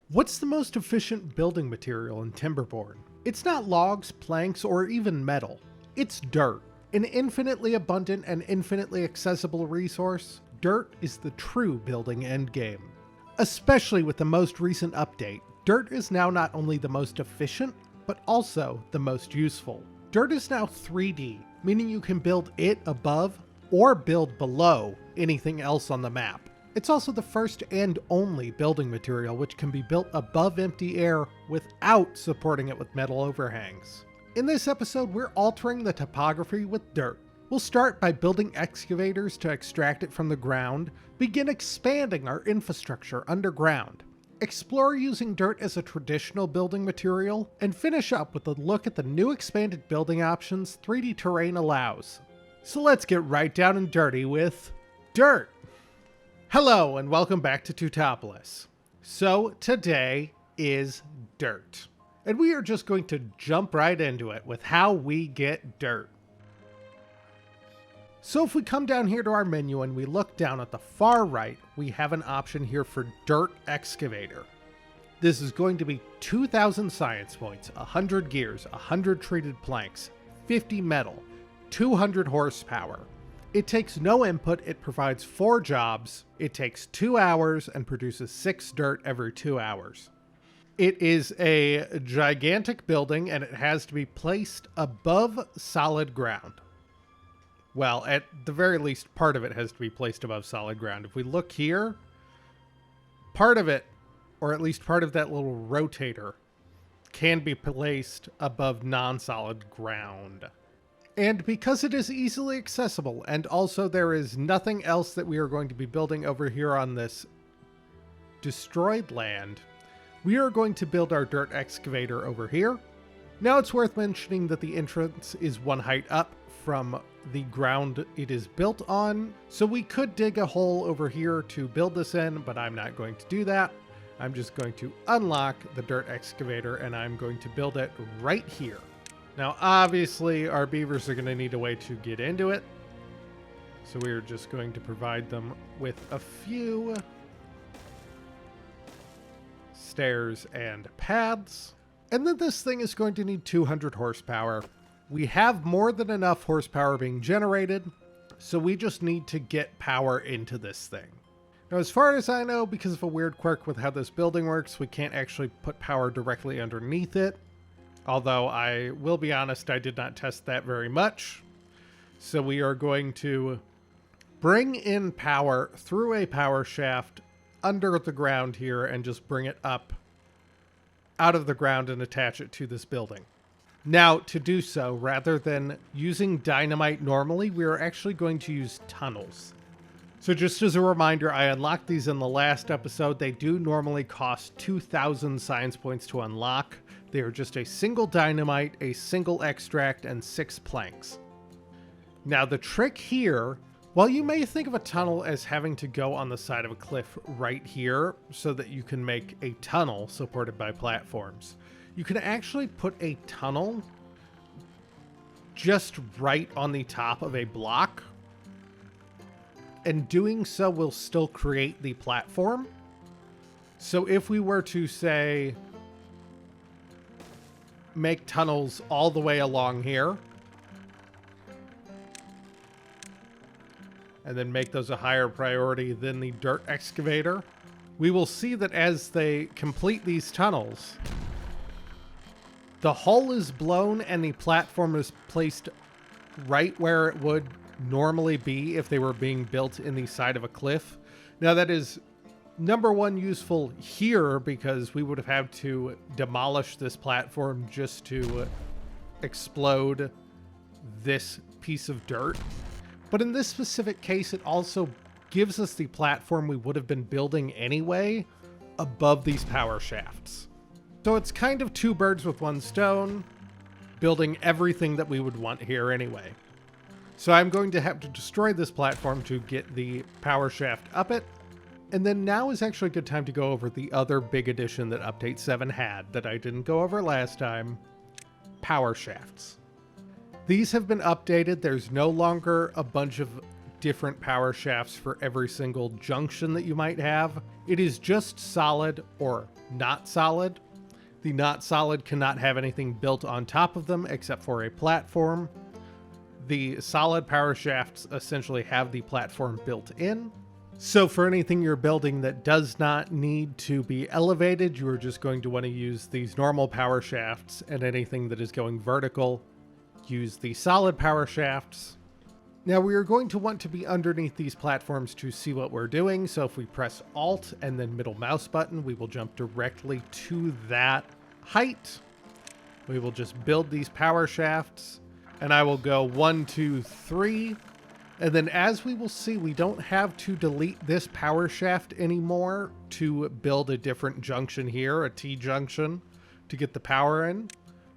What's the most efficient building material in Timberborn? It's not logs, planks, or even metal. It's dirt. An infinitely abundant and infinitely accessible resource, dirt is the true building endgame. Especially with the most recent update, dirt is now not only the most efficient, but also the most useful. Dirt is now 3D, meaning you can build it above or build below anything else on the map. It's also the first and only building material which can be built above empty air without supporting it with metal overhangs. In this episode, we're altering the topography with dirt. We'll start by building excavators to extract it from the ground, begin expanding our infrastructure underground, explore using dirt as a traditional building material, and finish up with a look at the new expanded building options 3D terrain allows. So let's get right down and dirty with dirt! Hello and welcome back to Tutopolis. So today is dirt. And we are just going to jump right into it with how we get dirt. So if we come down here to our menu and we look down at the far right, we have an option here for Dirt Excavator. This is going to be 2,000 science points, 100 gears, 100 treated planks, 50 metal, 200 horsepower. It takes no input, it provides 4 jobs, it takes 2 hours, and produces 6 dirt every 2 hours. It is a gigantic building and it has to be placed above solid ground. Well, at the very least, part of it has to be placed above solid ground. If we look here, part of it, or at least part of that little rotator, can be placed above non-solid ground. And because it is easily accessible, and also there is nothing else that we are going to be building over here on this destroyed land, we are going to build our dirt excavator over here. Now it's worth mentioning that the entrance is 1 height up from the ground it is built on, so we could dig a hole over here to build this in, but I'm not going to do that. I'm just going to unlock the dirt excavator and I'm going to build it right here. Now, obviously, our beavers are going to need a way to get into it. So we're just going to provide them with a few stairs and paths. And then this thing is going to need 200 horsepower. We have more than enough horsepower being generated, so we just need to get power into this thing. Now, as far as I know, because of a weird quirk with how this building works, we can't actually put power directly underneath it. Although I will be honest, I did not test that very much. So we are going to bring in power through a power shaft under the ground here and just bring it up out of the ground and attach it to this building. Now, to do so, rather than using dynamite normally, we are actually going to use tunnels. So just as a reminder, I unlocked these in the last episode. They do normally cost 2,000 science points to unlock. They are just a single dynamite, a single extract, and 6 planks. Now the trick here, while you may think of a tunnel as having to go on the side of a cliff right here so that you can make a tunnel supported by platforms, you can actually put a tunnel just right on the top of a block, and doing so will still create the platform. So if we were to say, make tunnels all the way along here, and then make those a higher priority than the dirt excavator, we will see that as they complete these tunnels, the hole is blown and the platform is placed right where it would normally be if they were being built in the side of a cliff. Now that is number one useful here because we would have had to demolish this platform just to explode this piece of dirt. But in this specific case, it also gives us the platform we would have been building anyway above these power shafts. So it's kind of 2 birds with 1 stone, building everything that we would want here anyway. So I'm going to have to destroy this platform to get the power shaft up it. And then now is actually a good time to go over the other big addition that Update 7 had that I didn't go over last time, power shafts. These have been updated. There's no longer a bunch of different power shafts for every single junction that you might have. It is just solid or not solid. The not solid cannot have anything built on top of them except for a platform. The solid power shafts essentially have the platform built in. So for anything you're building that does not need to be elevated, you are just going to want to use these normal power shafts, and anything that is going vertical, use the solid power shafts. Now we are going to want to be underneath these platforms to see what we're doing. So if we press Alt and then middle mouse button, we will jump directly to that height. We will just build these power shafts, and I will go 1, 2, 3. And then as we will see, we don't have to delete this power shaft anymore to build a different junction here, a T junction, to get the power in.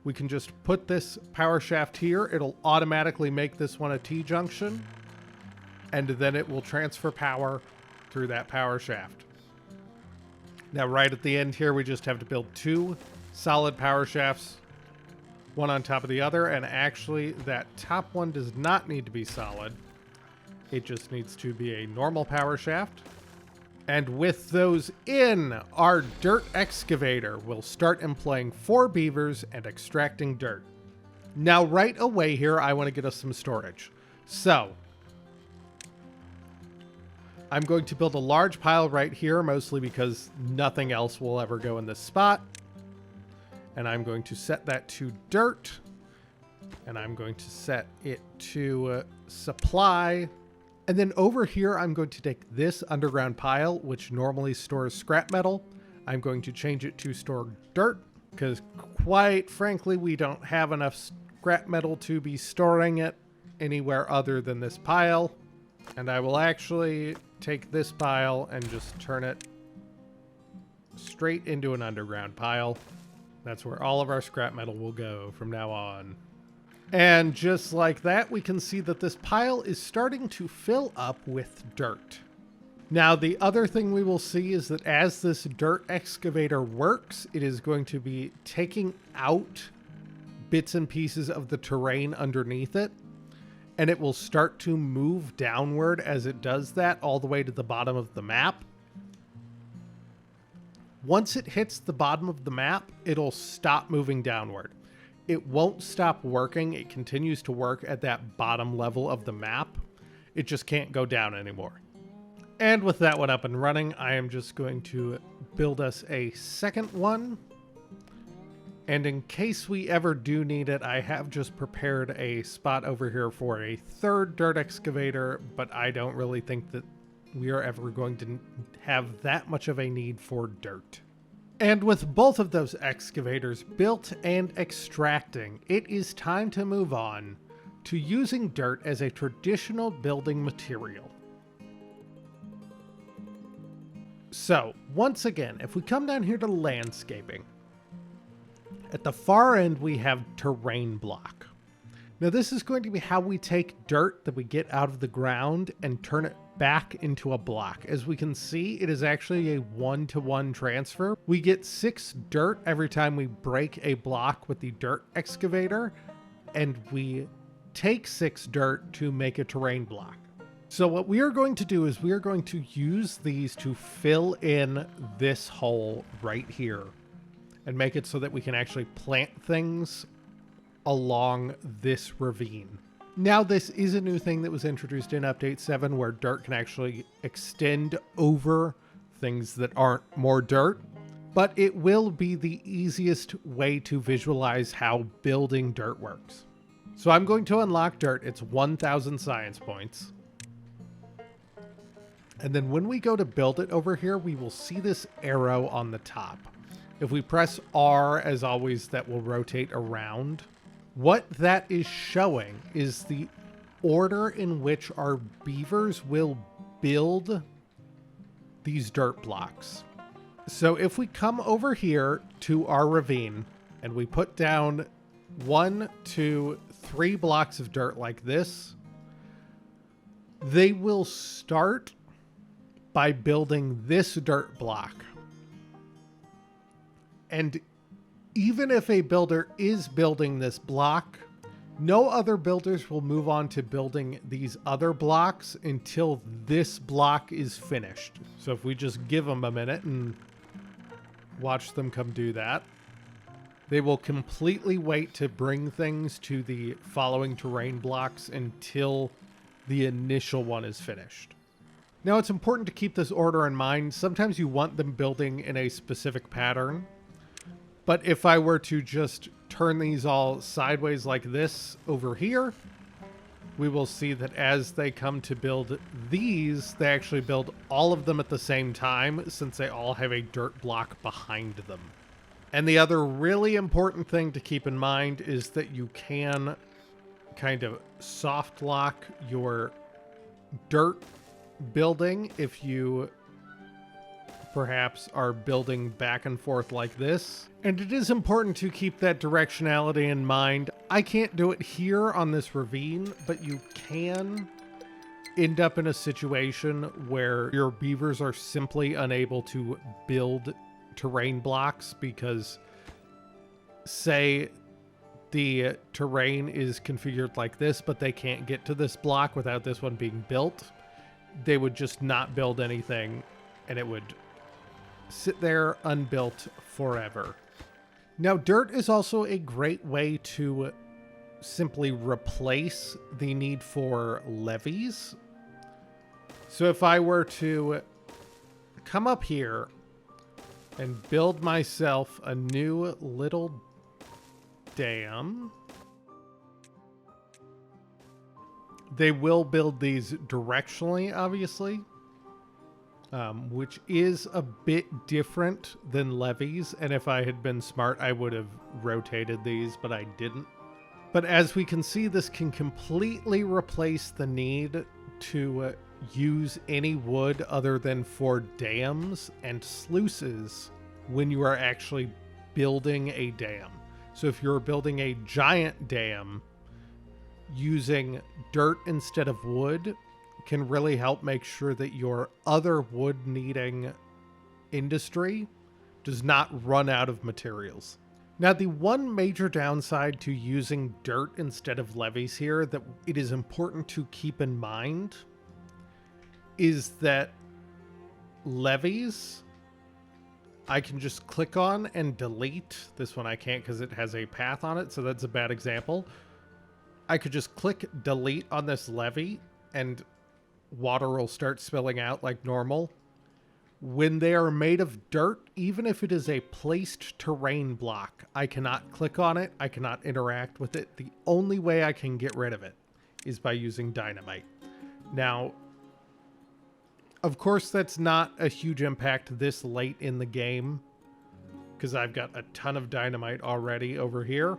We can just put this power shaft here. It'll automatically make this one a T junction. And then it will transfer power through that power shaft. Now right at the end here, we just have to build 2 solid power shafts, one on top of the other. And actually that top one does not need to be solid. It just needs to be a normal power shaft. And with those in, our dirt excavator will start employing 4 beavers and extracting dirt. Now right away here, I want to get us some storage. So I'm going to build a large pile right here, mostly because nothing else will ever go in this spot. And I'm going to set that to dirt. And I'm going to set it to supply. And then over here, I'm going to take this underground pile, which normally stores scrap metal. I'm going to change it to store dirt, because quite frankly, we don't have enough scrap metal to be storing it anywhere other than this pile. And I will actually take this pile and just turn it straight into an underground pile. That's where all of our scrap metal will go from now on. And just like that, we can see that this pile is starting to fill up with dirt. Now, the other thing we will see is that as this dirt excavator works, it is going to be taking out bits and pieces of the terrain underneath it, and it will start to move downward as it does that all the way to the bottom of the map. Once it hits the bottom of the map, it'll stop moving downward. It won't stop working. It continues to work at that bottom level of the map. It just can't go down anymore. And with that one up and running, I am just going to build us a second one. And in case we ever do need it, I have just prepared a spot over here for a third dirt excavator, but I don't really think that we are ever going to have that much of a need for dirt. And with both of those excavators built and extracting, it is time to move on to using dirt as a traditional building material. So, once again, if we come down here to landscaping, at the far end we have terrain block. Now this is going to be how we take dirt that we get out of the ground and turn it back into a block. As we can see, it is actually a 1-to-1 transfer. We get 6 dirt every time we break a block with the dirt excavator, and we take 6 dirt to make a terrain block. So what we are going to do is we are going to use these to fill in this hole right here and make it so that we can actually plant things along this ravine. Now, this is a new thing that was introduced in Update 7 where dirt can actually extend over things that aren't more dirt, but it will be the easiest way to visualize how building dirt works. So I'm going to unlock dirt. It's 1,000 science points. And then when we go to build it over here, we will see this arrow on the top. If we press R, as always, that will rotate around. What that is showing is the order in which our beavers will build these dirt blocks. So if we come over here to our ravine and we put down 1, 2, 3 blocks of dirt like this, they will start by building this dirt block. And even if a builder is building this block, No other builders will move on to building these other blocks until this block is finished. So if we just give them a minute and watch them come do that, they will completely wait to bring things to the following terrain blocks until the initial one is finished. Now, it's important to keep this order in mind. Sometimes you want them building in a specific pattern, but if I were to just turn these all sideways like this over here, we will see that as they come to build these, they actually build all of them at the same time, since they all have a dirt block behind them. And the other really important thing to keep in mind is that you can kind of soft lock your dirt building if you perhaps are building back and forth like this. And it is important to keep that directionality in mind. I can't do it here on this ravine, but you can end up in a situation where your beavers are simply unable to build terrain blocks because, say, the terrain is configured like this, but they can't get to this block without this one being built. They would just not build anything, and it would sit there unbuilt forever. Now, dirt is also a great way to simply replace the need for levees. So if I were to come up here and build myself a new little dam, they will build these directionally, obviously, which is a bit different than levees. And if I had been smart, I would have rotated these, but I didn't. But as we can see, this can completely replace the need to use any wood other than for dams and sluices when you are actually building a dam. So if you're building a giant dam, using dirt instead of wood can really help make sure that your other wood needing industry does not run out of materials. Now, the one major downside to using dirt instead of levees here that it is important to keep in mind is that levees I can just click on and delete. This one I can't because it has a path on it, so that's a bad example. I could just click delete on this levee and water will start spilling out like normal. When they are made of dirt, even if it is a placed terrain block, I cannot click on it. I cannot interact with it. The only way I can get rid of it is by using dynamite. Now, of course, that's not a huge impact this late in the game because I've got a ton of dynamite already over here.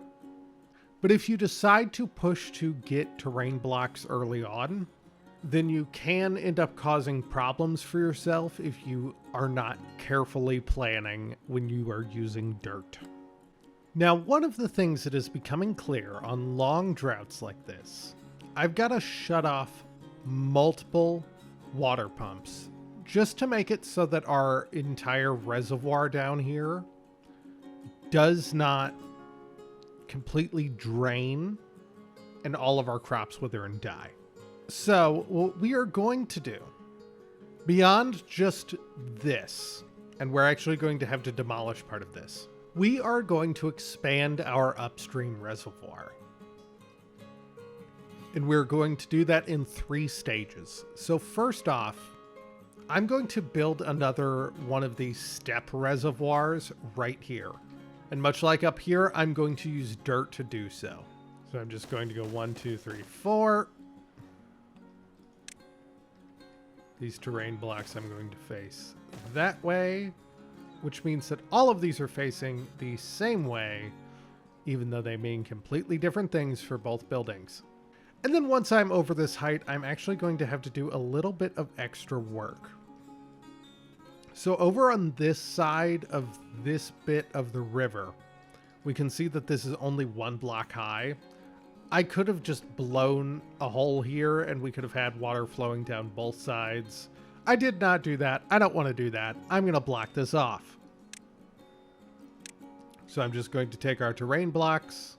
But if you decide to push to get terrain blocks early on, then you can end up causing problems for yourself if you are not carefully planning when you are using dirt. Now, one of the things that is becoming clear on long droughts like this, I've got to shut off multiple water pumps just to make it so that our entire reservoir down here does not completely drain and all of our crops wither and die. So what we are going to do, beyond just this, and we're actually going to have to demolish part of this, we are going to expand our upstream reservoir. And we're going to do that in 3 stages. So first off, I'm going to build another one of these step reservoirs right here. And much like up here, I'm going to use dirt to do so. So I'm just going to go 1, 2, 3, 4. These terrain blocks I'm going to face that way, which means that all of these are facing the same way, even though they mean completely different things for both buildings. And then once I'm over this height, I'm actually going to have to do a little bit of extra work. So over on this side of this bit of the river, we can see that this is only 1 block high. I could have just blown a hole here and we could have had water flowing down both sides. I did not do that. I don't want to do that. I'm going to block this off. So I'm just going to take our terrain blocks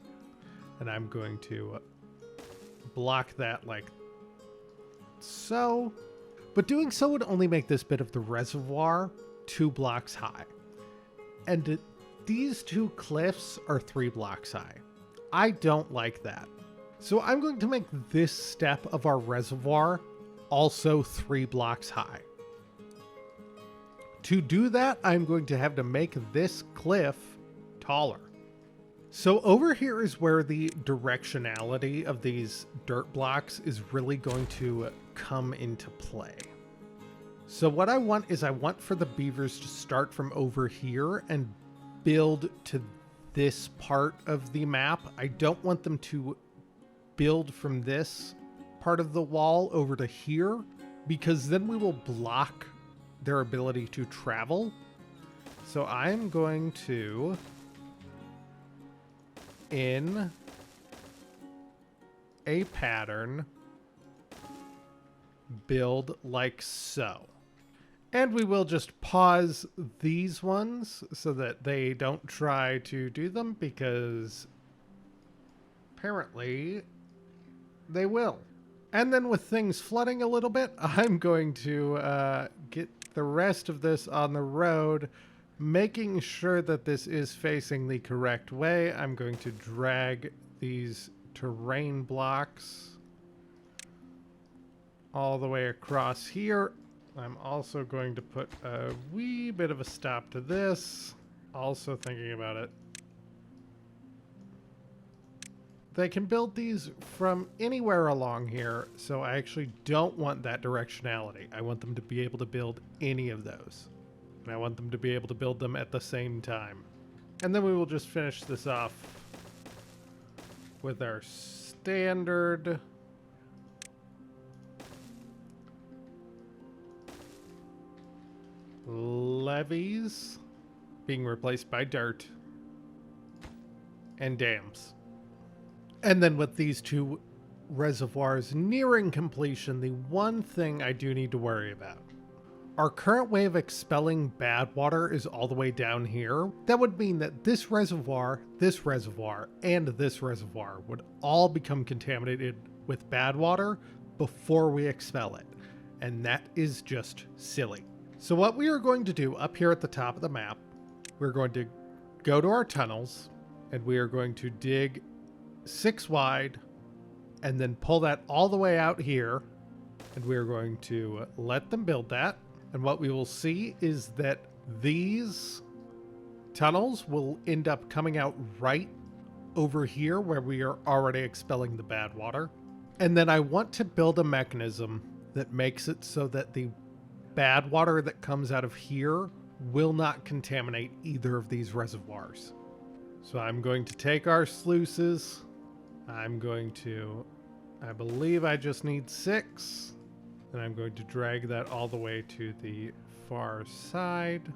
and I'm going to block that like so. But doing so would only make this bit of the reservoir 2 blocks high. And these 2 cliffs are 3 blocks high. I don't like that. So I'm going to make this step of our reservoir also 3 blocks high. To do that, I'm going to have to make this cliff taller. So over here is where the directionality of these dirt blocks is really going to come into play. So what I want is I want for the beavers to start from over here and build to this part of the map. I don't want them to build from this part of the wall over to here, because then we will block their ability to travel. So I'm going to, in a pattern, build like so. And we will just pause these ones so that they don't try to do them, because apparently they will. And then with things flooding a little bit, I'm going to get the rest of this on the road, making sure that this is facing the correct way. I'm going to drag these terrain blocks all the way across here. I'm also going to put a wee bit of a stop to this. Also thinking about it. They can build these from anywhere along here, so I actually don't want that directionality. I want them to be able to build any of those. And I want them to be able to build them at the same time. And then we will just finish this off with our standard levees being replaced by dirt and dams. And then with these 2 reservoirs nearing completion, the one thing I do need to worry about. Our current way of expelling bad water is all the way down here. That would mean that this reservoir, and this reservoir would all become contaminated with bad water before we expel it. And that is just silly. So what we are going to do up here at the top of the map, we're going to go to our tunnels, and we are going to dig 6 wide, and then pull that all the way out here, and we're going to let them build that. And what we will see is that these tunnels will end up coming out right over here where we are already expelling the bad water. And then I want to build a mechanism that makes it so that the bad water that comes out of here will not contaminate either of these reservoirs. So I'm going to take our sluices. I'm going to, I believe I just need 6. And I'm going to drag that all the way to the far side.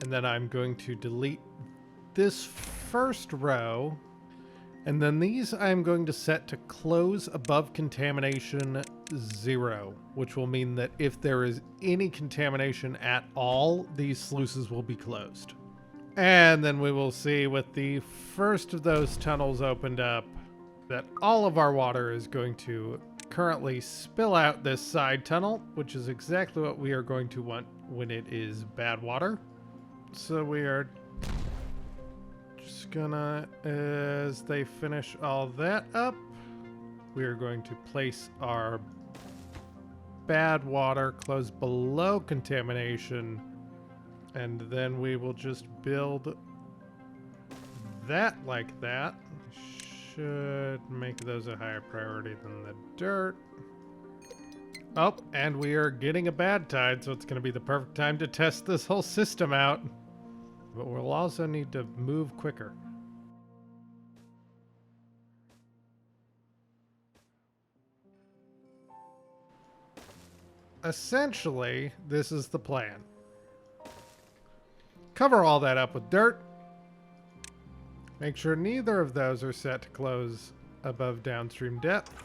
And then I'm going to delete this first row. And then these I'm going to set to close above contamination 0, which will mean that if there is any contamination at all, these sluices will be closed. And then we will see with the first of those tunnels opened up that all of our water is going to currently spill out this side tunnel, which is exactly what we are going to want when it is bad water. So we are just gonna, as they finish all that up, we are going to place our bad water close below contamination. And then we will just build that like that. Should make those a higher priority than the dirt. Oh, and we are getting a bad tide, so it's going to be the perfect time to test this whole system out. But we'll also need to move quicker. Essentially, this is the plan. Cover all that up with dirt. Make sure neither of those are set to close above downstream depth.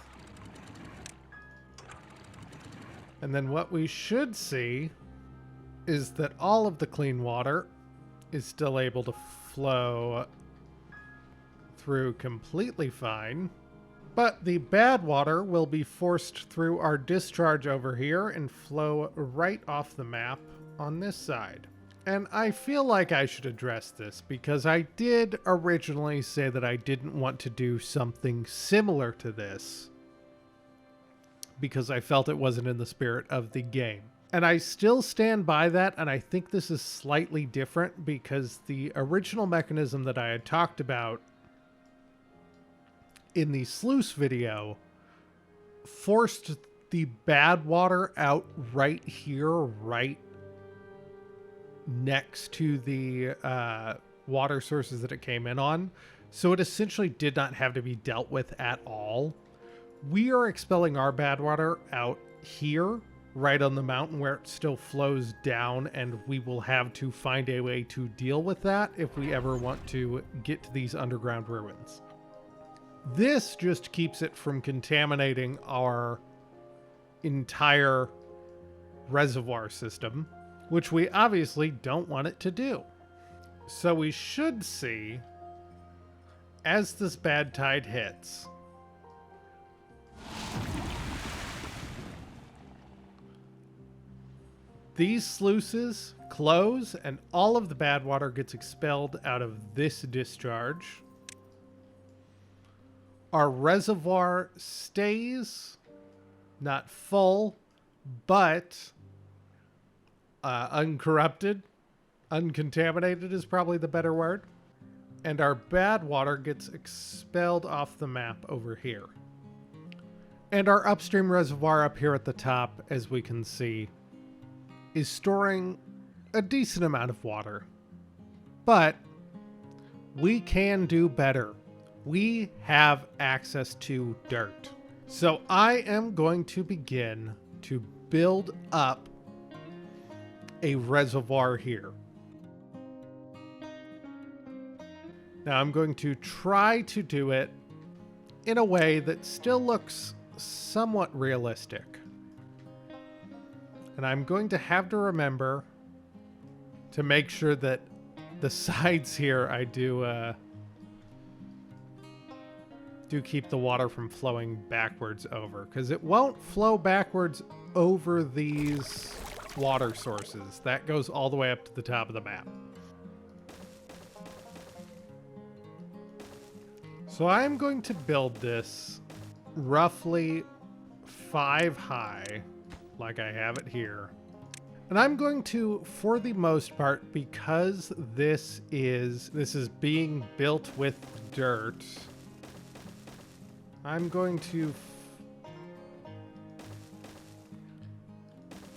And then what we should see is that all of the clean water is still able to flow through completely fine. But the bad water will be forced through our discharge over here and flow right off the map on this side. And I feel like I should address this because I did originally say that I didn't want to do something similar to this because I felt it wasn't in the spirit of the game. And I still stand by that, and I think this is slightly different because the original mechanism that I had talked about in the sluice video forced the bad water out right here, right next to the water sources that it came in on. So it essentially did not have to be dealt with at all. We are expelling our bad water out here, right on the mountain where it still flows down, and we will have to find a way to deal with that if we ever want to get to these underground ruins. This just keeps it from contaminating our entire reservoir system, which we obviously don't want it to do. So we should see, as this bad tide hits, these sluices close and all of the bad water gets expelled out of this discharge. Our reservoir stays not full, but uncorrupted, uncontaminated is probably the better word. And our bad water gets expelled off the map over here. And our upstream reservoir up here at the top, as we can see, is storing a decent amount of water. But we can do better. We have access to dirt. So I am going to begin to build up a reservoir here. Now I'm going to try to do it in a way that still looks somewhat realistic. And I'm going to have to remember to make sure that the sides here I do keep the water from flowing backwards over, because it won't flow backwards over these water sources. That goes all the way up to the top of the map. So I'm going to build this roughly 5 high, like I have it here. And I'm going to, for the most part, because this is being built with dirt, I'm going to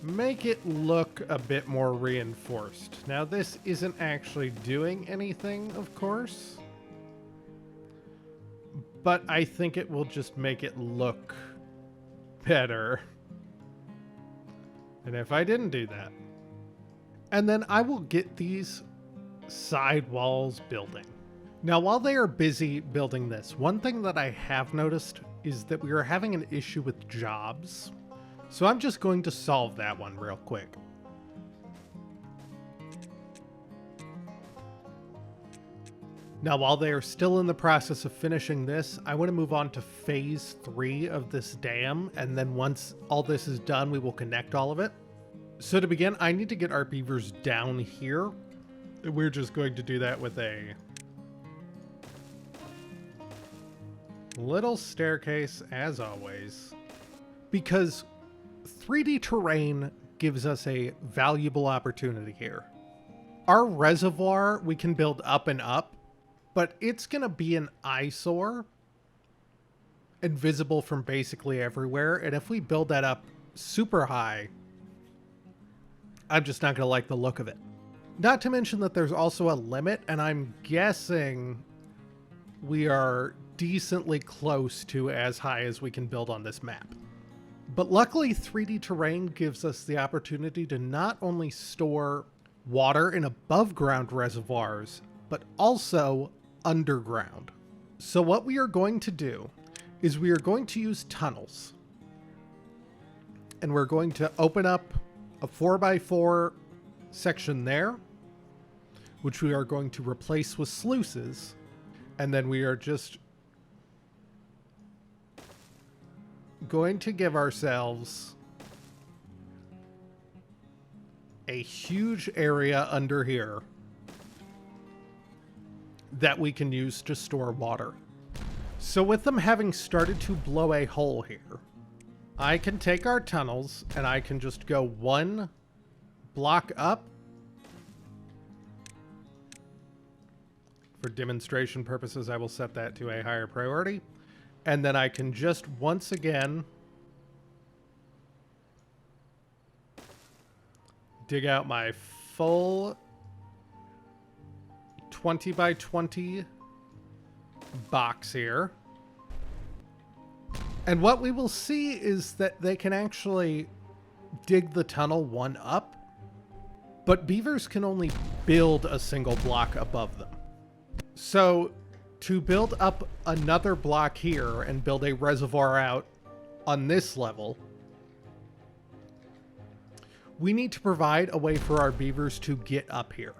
make it look a bit more reinforced. Now, this isn't actually doing anything, of course, but I think it will just make it look better. And if I didn't do that, and then I will get these side walls building. Now, while they are busy building this, one thing that I have noticed is that we are having an issue with jobs. So I'm just going to solve that one real quick. Now, while they are still in the process of finishing this, I want to move on to phase 3 of this dam. And then once all this is done, we will connect all of it. So to begin, I need to get our beavers down here. We're just going to do that with a little staircase, as always, because 3D terrain gives us a valuable opportunity here. Our reservoir we can build up and up, but it's going to be an eyesore and visible from basically everywhere. And if we build that up super high, I'm just not going to like the look of it. Not to mention that there's also a limit, and I'm guessing we are decently close to as high as we can build on this map. But luckily, 3D terrain gives us the opportunity to not only store water in above ground reservoirs, but also underground. So what we are going to do is we are going to use tunnels. And we're going to open up a 4x4 section there, which we are going to replace with sluices. And then we are just going to give ourselves a huge area under here that we can use to store water. So with them having started to blow a hole here, I can take our tunnels and I can just go one block up. For demonstration purposes, I will set that to a higher priority. And then I can just once again dig out my full 20 by 20 box here. And what we will see is that they can actually dig the tunnel one up, but beavers can only build a single block above them. So to build up another block here and build a reservoir out on this level, we need to provide a way for our beavers to get up here.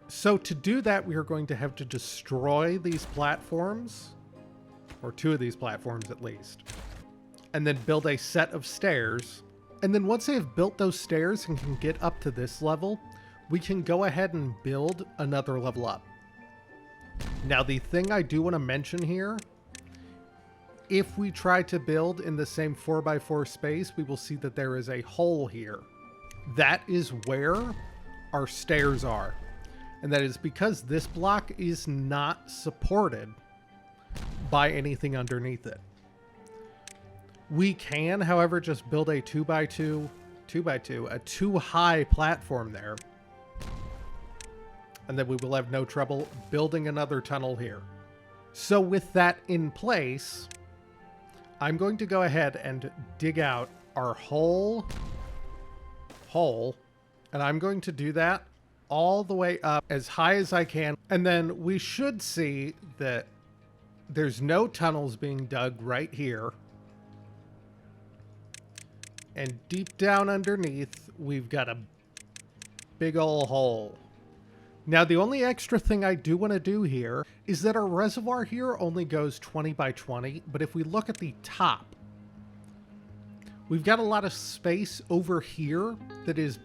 So to do that, we are going to have to destroy these platforms, or two of these platforms at least, and then build a set of stairs. And then once they have built those stairs and can get up to this level, we can go ahead and build another level up. Now, the thing I do want to mention here, if we try to build in the same 4x4 space, we will see that there is a hole here. That is where our stairs are. And that is because this block is not supported by anything underneath it. We can, however, just build a 2x2, a 2-high platform there. And then we will have no trouble building another tunnel here. So with that in place, I'm going to go ahead and dig out our whole hole, and I'm going to do that all the way up as high as I can. And then we should see that there's no tunnels being dug right here. And deep down underneath, we've got a big ol' hole. Now, the only extra thing I do want to do here is that our reservoir here only goes 20 by 20, but if we look at the top, we've got a lot of space over here that is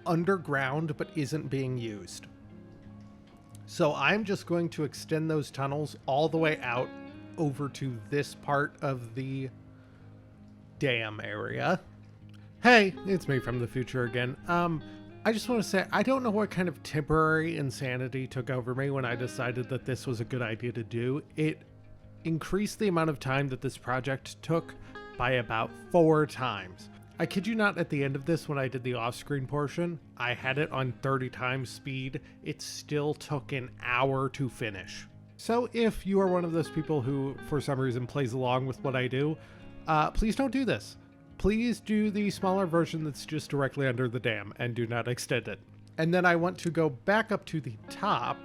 underground but isn't being used. So I'm just going to extend those tunnels all the way out over to this part of the dam area. Hey, it's me from the future again. I just want to say, I don't know what kind of temporary insanity took over me when I decided that this was a good idea to do. It increased the amount of time that this project took by about 4 times. I kid you not, at the end of this, when I did the off-screen portion, I had it on 30 times speed. It still took an hour to finish. So if you are one of those people who, for some reason, plays along with what I do, please don't do this. Please do the smaller version that's just directly under the dam and do not extend it. And then I want to go back up to the top.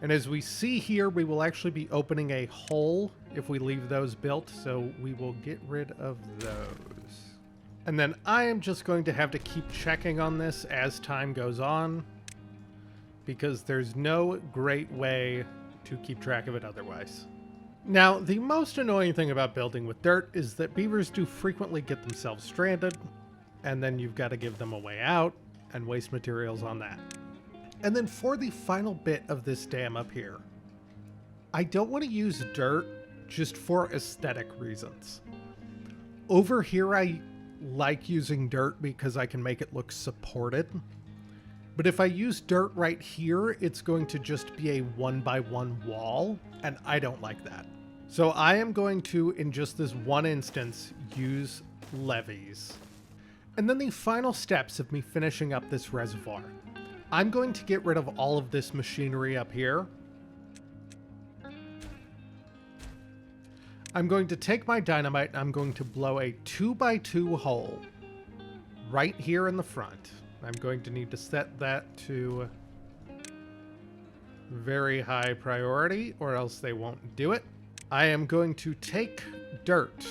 And as we see here, we will actually be opening a hole if we leave those built. So we will get rid of those. And then I am just going to have to keep checking on this as time goes on, because there's no great way to keep track of it otherwise. Now, the most annoying thing about building with dirt is that beavers do frequently get themselves stranded, and then you've got to give them a way out and waste materials on that. And then for the final bit of this dam up here, I don't want to use dirt just for aesthetic reasons. Over here, I like using dirt because I can make it look supported. But if I use dirt right here, it's going to just be a 1x1 wall, and I don't like that. So I am going to, in just this one instance, use levees. And then the final steps of me finishing up this reservoir. I'm going to get rid of all of this machinery up here. I'm going to take my dynamite and I'm going to blow a 2x2 hole right here in the front. I'm going to need to set that to very high priority or else they won't do it. I am going to take dirt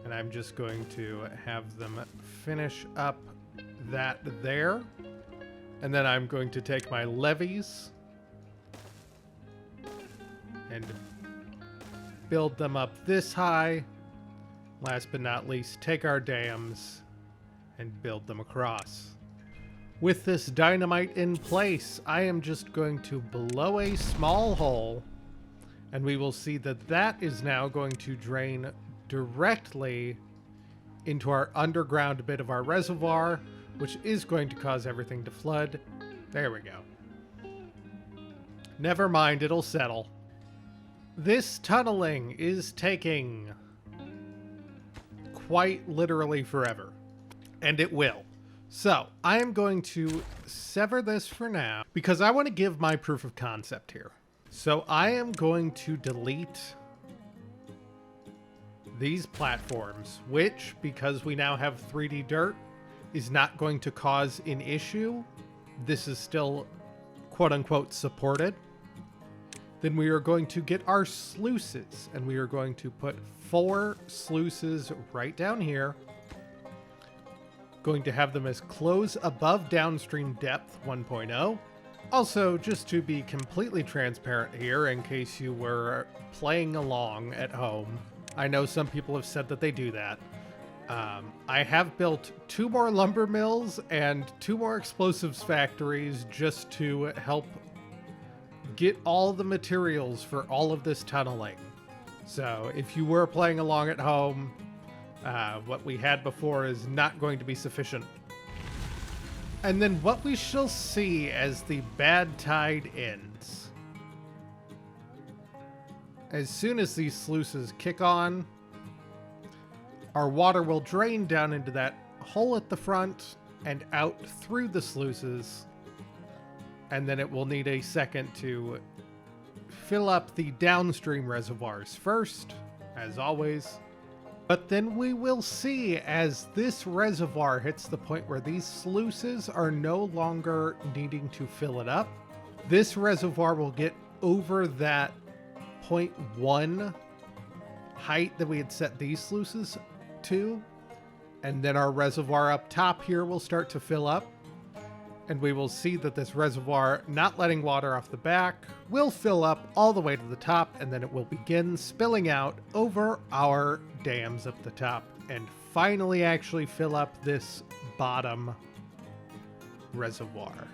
and I'm just going to have them finish up that there. And then I'm going to take my levees and build them up this high. Last but not least, take our dams and build them across. With this dynamite in place, I am just going to blow a small hole, and we will see that that is now going to drain directly into our underground bit of our reservoir, which is going to cause everything to flood. There we go. Never mind, it'll settle. This tunneling is taking quite literally forever, and it will. So I am going to sever this for now because I want to give my proof of concept here. So I am going to delete these platforms, which, because we now have 3D dirt, is not going to cause an issue. This is still quote-unquote supported. Then we are going to get our sluices, and we are going to put 4 sluices right down here. Going to have them as close above downstream depth 1.0. Also, just to be completely transparent here, in case you were playing along at home, I know some people have said that they do that. I have built 2 more lumber mills and 2 more explosives factories just to help get all the materials for all of this tunneling. So if you were playing along at home, what we had before is not going to be sufficient. And then what we shall see as the bad tide ends. As soon as these sluices kick on, our water will drain down into that hole at the front and out through the sluices. And then it will need a second to fill up the downstream reservoirs first, as always. But then we will see as this reservoir hits the point where these sluices are no longer needing to fill it up. This reservoir will get over that 0.1 height that we had set these sluices to. And then our reservoir up top here will start to fill up. And we will see that this reservoir, not letting water off the back, will fill up all the way to the top, and then it will begin spilling out over our dams up the top and finally actually fill up this bottom reservoir.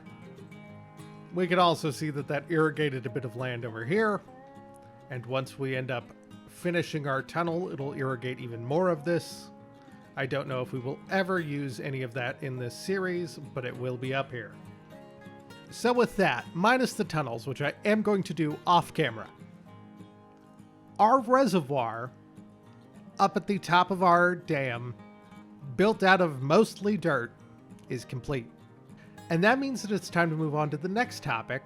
We can also see that that irrigated a bit of land over here, and once we end up finishing our tunnel, it'll irrigate even more of this. I don't know if we will ever use any of that in this series, but it will be up here. So with that, minus the tunnels, which I am going to do off camera, our reservoir up at the top of our dam, built out of mostly dirt, is complete. And that means that it's time to move on to the next topic.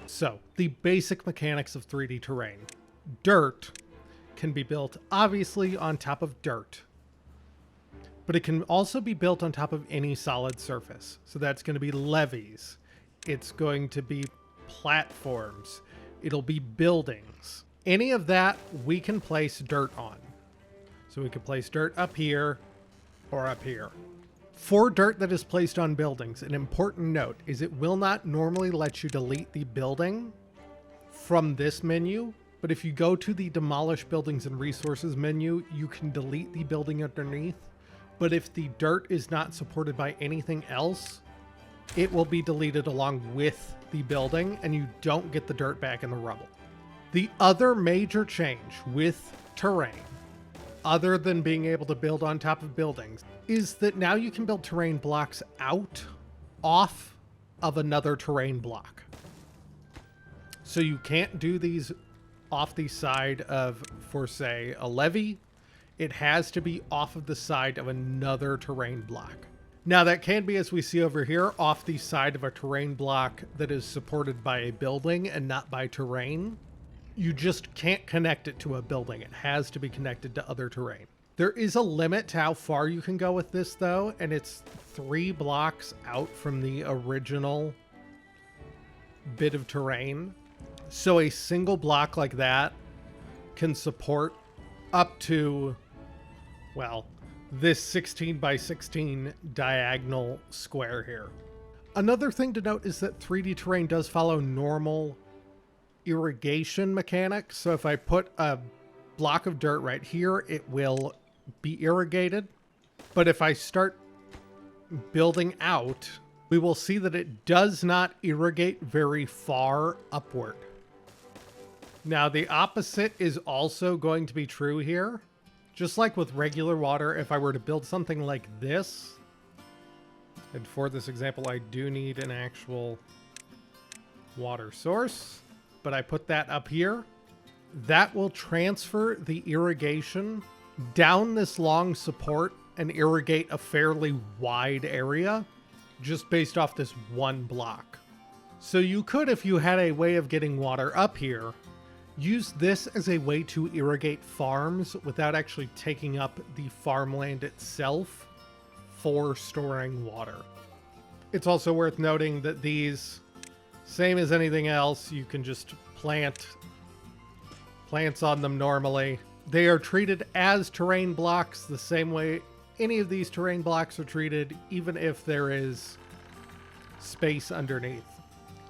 So, the basic mechanics of 3D terrain. Dirt can be built obviously on top of dirt, but it can also be built on top of any solid surface. So that's going to be levees, it's going to be platforms, it'll be buildings. Any of that we can place dirt on. So we can place dirt up here or up here. For dirt that is placed on buildings, an important note is it will not normally let you delete the building from this menu. But if you go to the Demolish Buildings and Resources menu, you can delete the building underneath. But if the dirt is not supported by anything else, it will be deleted along with the building, and you don't get the dirt back in the rubble. The other major change with terrain, other than being able to build on top of buildings, is that now you can build terrain blocks off of another terrain block. So you can't do these off the side of, for say, a levee. It has to be off of the side of another terrain block. Now that can be, as we see over here, off the side of a terrain block that is supported by a building and not by terrain. You just can't connect it to a building. It has to be connected to other terrain. There is a limit to how far you can go with this though, and it's 3 blocks out from the original bit of terrain. So a single block like that can support up to, well, this 16 by 16 diagonal square here. Another thing to note is that 3D terrain does follow normal irrigation mechanic. So if I put a block of dirt right here, it will be irrigated. But if I start building out, we will see that it does not irrigate very far upward. Now, the opposite is also going to be true here. Just like with regular water, if I were to build something like this, and for this example, I do need an actual water source, but I put that up here, that will transfer the irrigation down this long support and irrigate a fairly wide area just based off this one block. So you could, if you had a way of getting water up here, use this as a way to irrigate farms without actually taking up the farmland itself for storing water. It's also worth noting that these, same as anything else, you can just plant plants on them normally. They are treated as terrain blocks the same way any of these terrain blocks are treated, even if there is space underneath.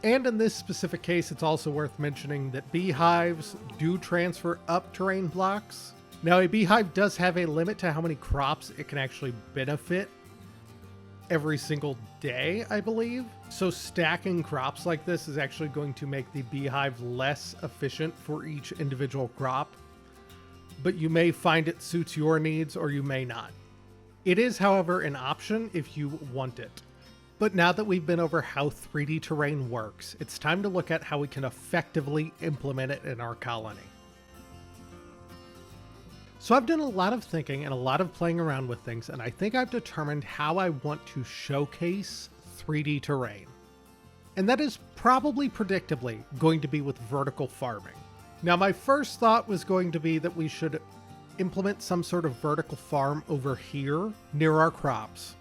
And in this specific case, it's also worth mentioning that beehives do transfer up terrain blocks. Now, a beehive does have a limit to how many crops it can actually benefit every single day, I believe. So stacking crops like this is actually going to make the beehive less efficient for each individual crop. But you may find it suits your needs or you may not. It is, however, an option if you want it. But now that we've been over how 3D terrain works, it's time to look at how we can effectively implement it in our colony. So I've done a lot of thinking and a lot of playing around with things, and I think I've determined how I want to showcase 3D terrain. And that is probably predictably going to be with vertical farming. Now, my first thought was going to be that we should implement some sort of vertical farm over here near our crops.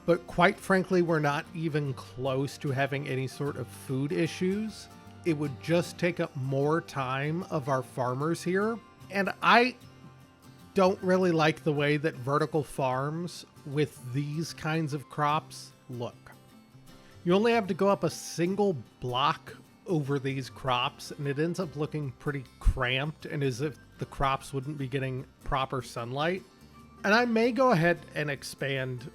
But quite frankly, we're not even close to having any sort of food issues. It would just take up more time of our farmers here. And I don't really like the way that vertical farms with these kinds of crops look. You only have to go up a single block over these crops, and it ends up looking pretty cramped and as if the crops wouldn't be getting proper sunlight. And I may go ahead and expand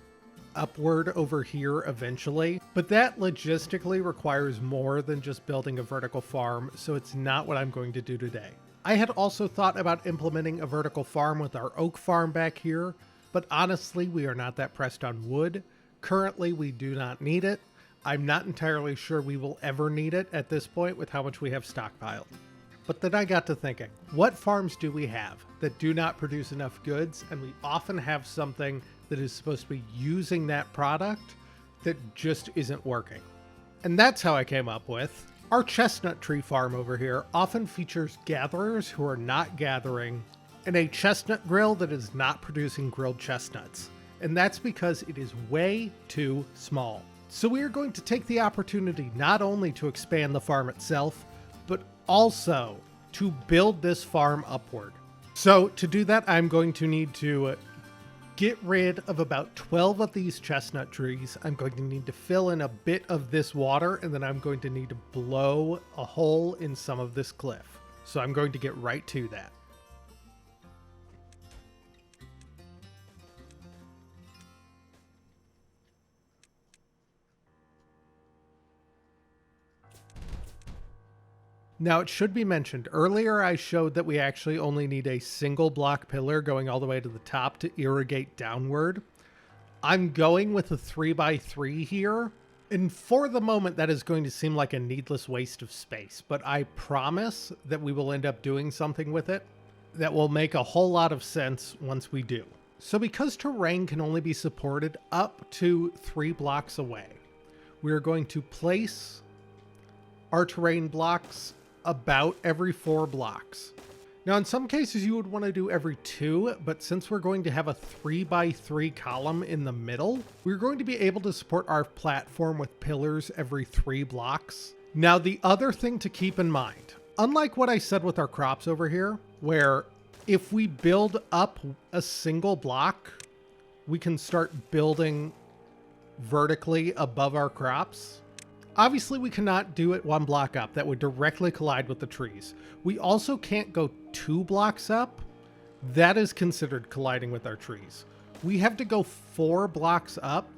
upward over here eventually, but that logistically requires more than just building a vertical farm, so it's not what I'm going to do today. I had also thought about implementing a vertical farm with our oak farm back here, but honestly, we are not that pressed on wood. Currently, we do not need it. I'm not entirely sure we will ever need it at this point with how much we have stockpiled. But then I got to thinking, what farms do we have that do not produce enough goods, and we often have something that is supposed to be using that product that just isn't working? And that's how I came up with our chestnut tree farm over here. Often features gatherers who are not gathering, and a chestnut grill that is not producing grilled chestnuts. And that's because it is way too small. So we are going to take the opportunity not only to expand the farm itself, but also to build this farm upward. So to do that, I'm going to need to get rid of about 12 of these chestnut trees. I'm going to need to fill in a bit of this water, and then I'm going to need to blow a hole in some of this cliff. So I'm going to get right to that. Now, it should be mentioned, earlier I showed that we actually only need a single block pillar going all the way to the top to irrigate downward. I'm going with a 3x3 here, and for the moment that is going to seem like a needless waste of space, but I promise that we will end up doing something with it that will make a whole lot of sense once we do. So because terrain can only be supported up to 3 blocks away, we are going to place our terrain blocks about every 4 blocks. Now, in some cases you would want to do every 2, but since we're going to have a 3x3 column in the middle, we're going to be able to support our platform with pillars every 3 blocks. Now, the other thing to keep in mind, unlike what I said with our crops over here, where if we build up a single block, we can start building vertically above our crops. Obviously, we cannot do it one block up. That would directly collide with the trees. We also can't go 2 blocks up. That is considered colliding with our trees. We have to go 4 blocks up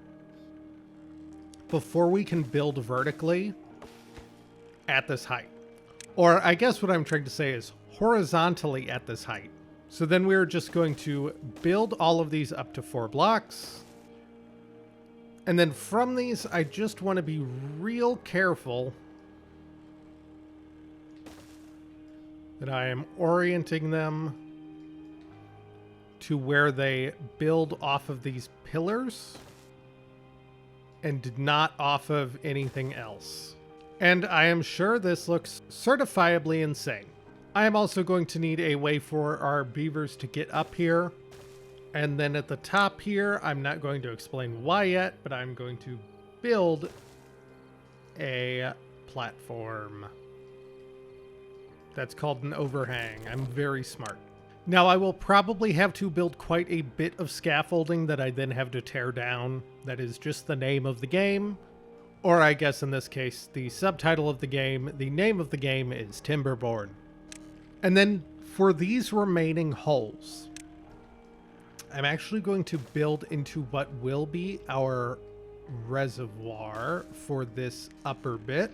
before we can build vertically at this height. Or I guess what I'm trying to say is horizontally at this height. So then we're just going to build all of these up to 4 blocks. And then from these, I just want to be real careful that I am orienting them to where they build off of these pillars and not off of anything else. And I am sure this looks certifiably insane. I am also going to need a way for our beavers to get up here. And then at the top here, I'm not going to explain why yet, but I'm going to build a platform. That's called an overhang. I'm very smart. Now, I will probably have to build quite a bit of scaffolding that I then have to tear down. That is just the name of the game. Or I guess in this case, the subtitle of the game. The name of the game is Timberborn. And then for these remaining holes, I'm actually going to build into what will be our reservoir for this upper bit.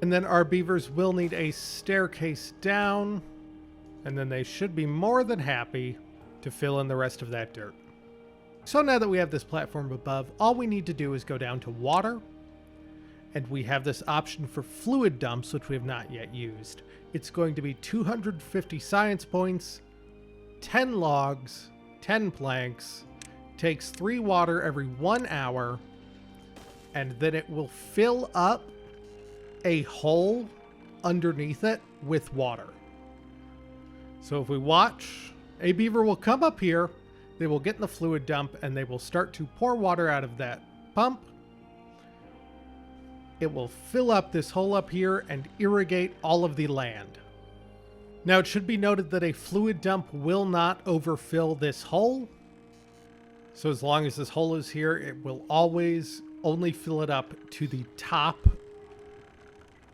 And then our beavers will need a staircase down, and then they should be more than happy to fill in the rest of that dirt. So now that we have this platform above, all we need to do is go down to water, and we have this option for fluid dumps, which we have not yet used. It's going to be 250 science points, 10 logs, 10 planks, takes 3 water every 1 hour, and then it will fill up a hole underneath it with water. So if we watch, a beaver will come up here, they will get in the fluid dump, and they will start to pour water out of that pump. It will fill up this hole up here and irrigate all of the land. Now it should be noted that a fluid dump will not overfill this hole. So as long as this hole is here, it will always only fill it up to the top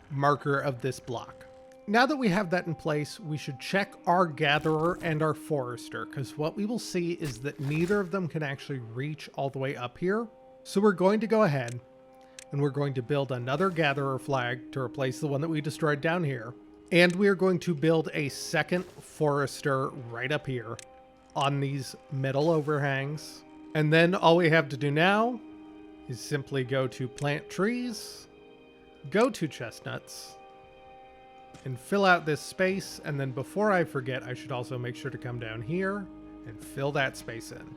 marker of this block. Now that we have that in place, we should check our gatherer and our forester, because what we will see is that neither of them can actually reach all the way up here. So we're going to go ahead and we're going to build another gatherer flag to replace the one that we destroyed down here. And we're going to build a second forester right up here on these metal overhangs. And then all we have to do now is simply go to plant trees, go to chestnuts, and fill out this space. And then before I forget, I should also make sure to come down here and fill that space in.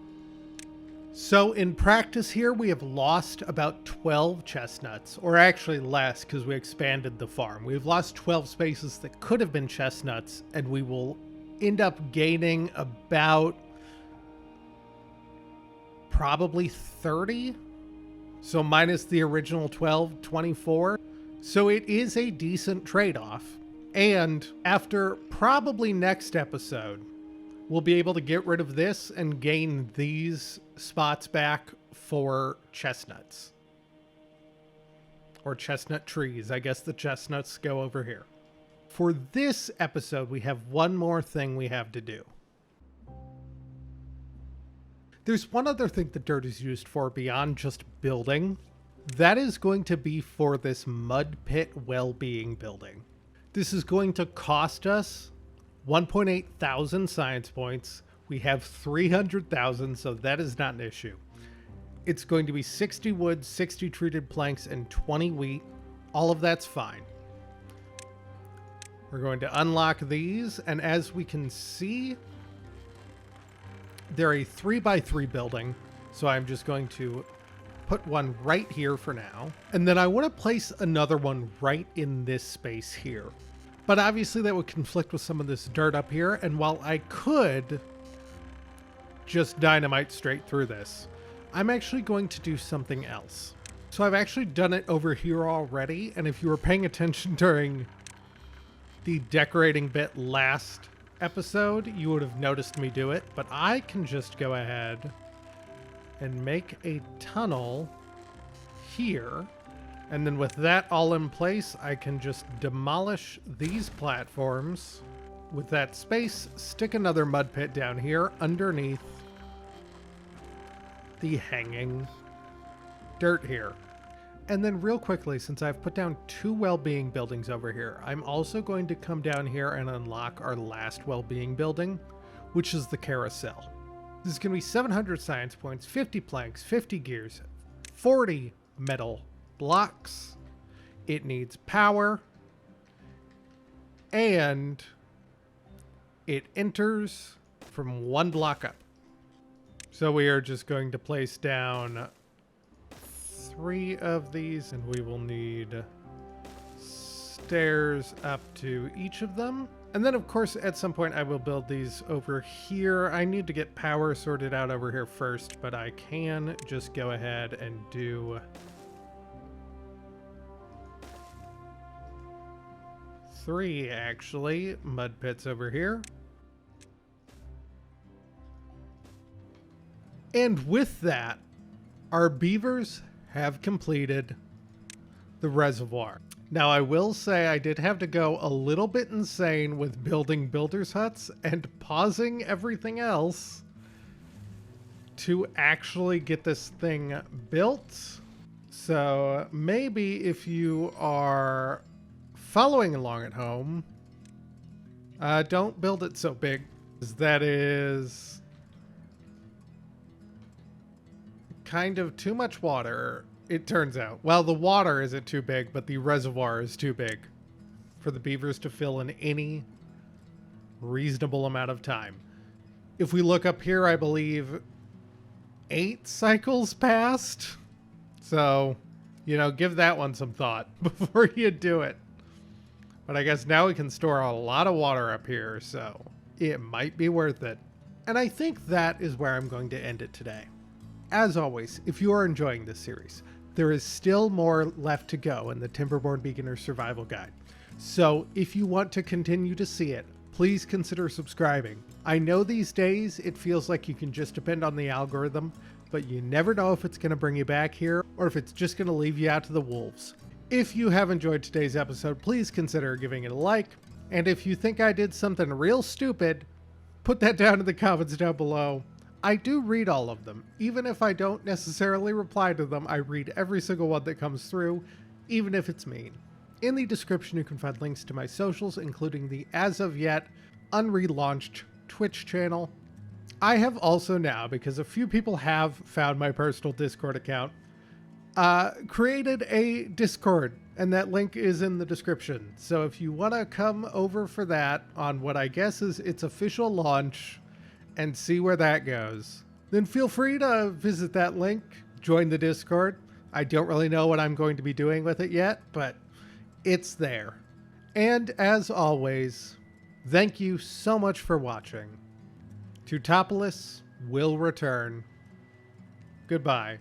So in practice here, we have lost about 12 chestnuts, or actually less because we expanded the farm. We've lost 12 spaces that could have been chestnuts, and we will end up gaining about probably 30. So minus the original 12, 24. So it is a decent trade-off. And after probably next episode, we'll be able to get rid of this and gain these spots back for chestnuts. Or chestnut trees. I guess the chestnuts go over here. For this episode, we have one more thing we have to do. There's one other thing that dirt is used for beyond just building. That is going to be for this mud pit well-being building. This is going to cost us 1.8 thousand science points. We have 300,000, so that is not an issue. It's going to be 60 wood, 60 treated planks, and 20 wheat. All of that's fine. We're going to unlock these, and as we can see, they're a 3x3 building, so I'm just going to put one right here for now. And then I want to place another one right in this space here. But obviously that would conflict with some of this dirt up here, and while I could just dynamite straight through this, I'm actually going to do something else. So I've actually done it over here already, and if you were paying attention during the decorating bit last episode, you would have noticed me do it, but I can just go ahead and make a tunnel here. And then with that all in place, I can just demolish these platforms. With that space, stick another mud pit down here underneath the hanging dirt here. And then real quickly, since I've put down 2 Wellbeing buildings over here, I'm also going to come down here and unlock our last Wellbeing building, which is the carousel. This is going to be 700 science points, 50 planks, 50 gears, 40 metal blocks. It needs power, and it enters from 1 block up. So we are just going to place down 3 of these, and we will need stairs up to each of them. And then of course at some point I will build these over here. I need to get power sorted out over here first, but I can just go ahead and do 3 actually mud pits over here. And with that, our beavers have completed the reservoir. Now I will say I did have to go a little bit insane with building builders huts and pausing everything else to actually get this thing built. So maybe if you are following along at home, don't build it so big, because that is kind of too much water, it turns out. Well, the water isn't too big, but the reservoir is too big for the beavers to fill in any reasonable amount of time. If we look up here, I believe 8 cycles passed. So, you know, give that one some thought before you do it. But I guess now we can store a lot of water up here, so it might be worth it. And I think that is where I'm going to end it today. As always, if you are enjoying this series, there is still more left to go in the Timberborn Beginner Survival Guide. So if you want to continue to see it, please consider subscribing. I know these days it feels like you can just depend on the algorithm, but you never know if it's going to bring you back here or if it's just going to leave you out to the wolves. If you have enjoyed today's episode, please consider giving it a like. And if you think I did something real stupid, put that down in the comments down below. I do read all of them. Even if I don't necessarily reply to them, I read every single one that comes through, even if it's mean. In the description, you can find links to my socials, including the as of yet unrelaunched Twitch channel. I have also now, because a few people have found my personal Discord account, created a Discord, and that link is in the description. So if you want to come over for that on what I guess is its official launch and see where that goes, then feel free to visit that link, join the Discord. I don't really know what I'm going to be doing with it yet, but it's there. And as always, thank you so much for watching. Tutopolis will return. Goodbye.